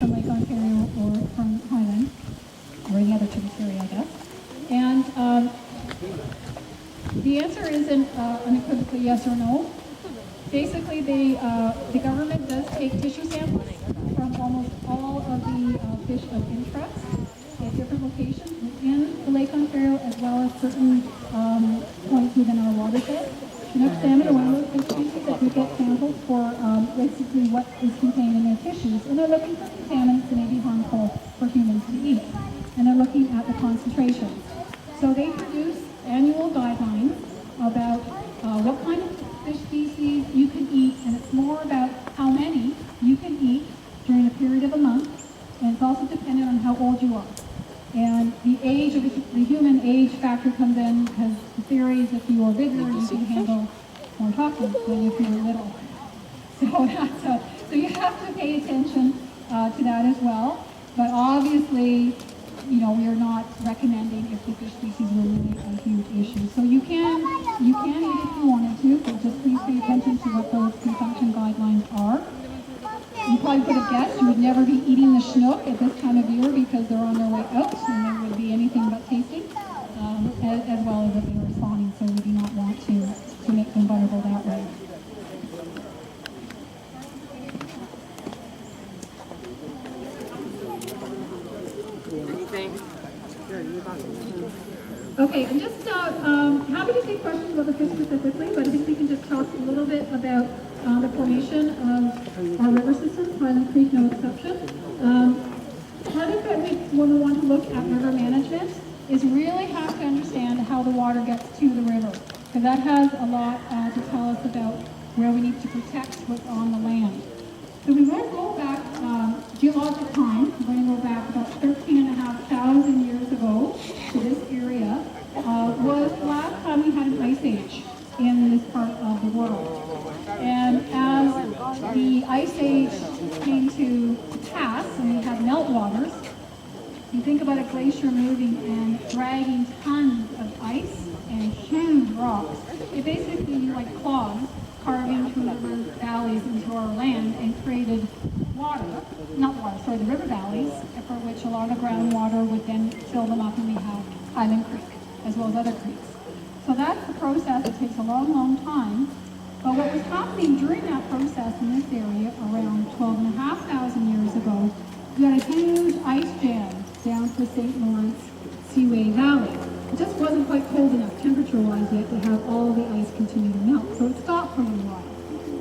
from Lake Ontario or from Highland, or any other tributary, I guess. And the answer isn't unequivocally yes or no. Basically, the government does take tissue samples from almost all of the fish of interest at different locations within the Lake Ontario, as well as certain points within our watershed. Chinook salmon are one of those fish species that we get samples for basically what is contained in their tissues, and they're looking for contaminants that may be harmful for humans to eat, and they're looking at the concentrations. So they produce annual guidelines about what kind of fish species you can eat, and it's more about how many you can eat during a period of a month, and it's also dependent on how old you are. And the age of the human age factor comes in because the theory is if you are bigger, you can handle more chocolate than if you're little. So you have to pay attention to that as well. But obviously, we are not recommending if the fish species were really a huge issue. So you can eat if you wanted to, but just please pay attention to what those consumption guidelines are. You probably could have guessed you would never be eating the Chinook at this time of year because they're on their way out and they would be anything but tasty, as well as if they were spawning, so we do not want to make them vulnerable that way. Okay, I'm just happy to take questions about the fish specifically, but I think we can just talk a little bit about the formation of our river systems, Highland Creek no exception. Part of it, when we want to look at river management, is really have to understand how the water gets to the river, because that has a lot to tell us about where we need to protect what's on the land. So we won't go back geologic time. We're going to go back about 13,500 years ago to this area. Was the last time we had an ice age in this part of the world. And as the ice age came to pass and we had meltwaters, you think about a glacier moving and dragging tons of ice and huge rocks. It basically like clogs carving through the river valleys into our land and created the river valleys, for which a lot of groundwater would then fill them up, and we have Highland Creek, as well as other creeks. So that's the process. It takes a long, long time. But what was happening during that process in this area around 12,500 years ago, you had a huge ice jam down to St. Lawrence Seaway Valley. It just wasn't quite cold enough temperature-wise yet to have all the ice continue to melt, so it stopped for a little while.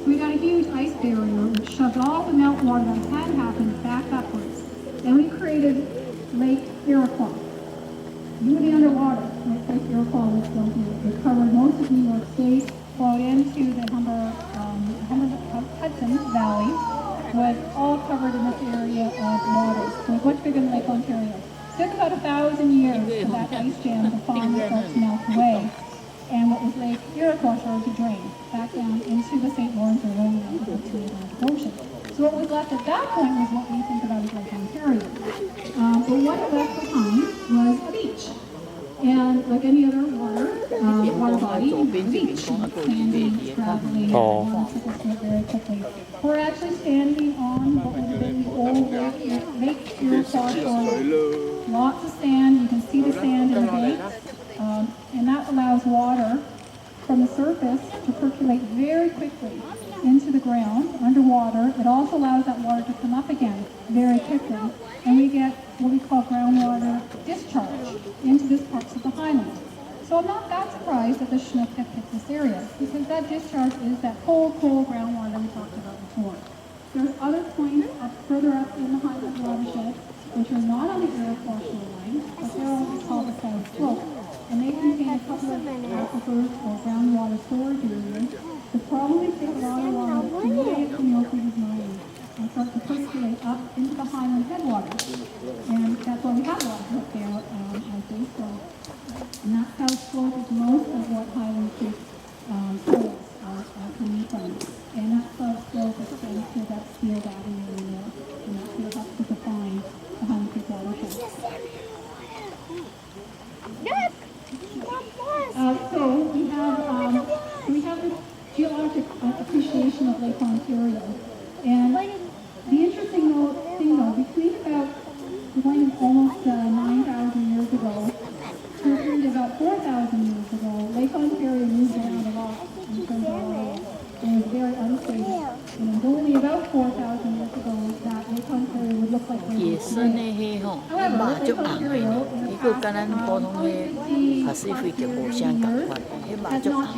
So we got a huge ice barrier which shoved all the meltwater that had happened back upwards. Then we created Lake Iroquois. You would be underwater. Lake Iroquois was still here. It covered most of New York State, flowed into the Hudson Valley, was all covered in this area of waters. So it was much bigger than Lake Ontario. It took about 1,000 years for that ice jam to finally start to melt away. And what was Lake Iroquois started to drain back down into the St. Lawrence River and into the Atlantic Ocean. So what was left at that point was what we think about as Lake Ontario. But what was left behind was a beach. And like any other water body, a beach, expanding, traveling, trickles through it very quickly. We're actually standing on what would have been the old Lake Iroquois shore. Lots of sand. You can see the sand in the banks. And that allows water from the surface to percolate very quickly into the ground, underwater. It also allows that water to come up again very quickly. And we get what we call groundwater discharge into these parts of the Highlands. So I'm not that surprised that the Chinook have picked this area, because that discharge is that cold groundwater we talked about before. There's other points further up in the Highland watershed, which are not on the Iroquois shoreline, but they're what we call the South Slope. And they contain a couple of aquifers or groundwater storage areas that probably take a lot of water away from the Oakland's mine and start to percolate up into the Highland headwaters. And that's why we have a lot of up there as they flow. And that South Slope is most of what Highland Creek soils are coming from. And that South Slope extends to that Field Avenue area, and that's what helps to define the Highland Creek watershed. Yes! So we have this geologic appreciation of Lake Ontario, and the interesting thing though, between 野生的迄吼，迄肉足红的呢，伊个跟咱普通的巴西菲就无啥共款，迄肉足红。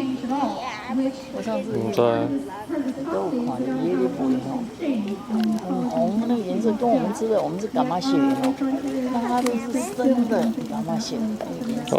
我上次都有看伊咧卖吼，很红，那个颜色跟我们吃的，我们是蛤蟆血吼，那它都是生的蛤蟆血那个颜色。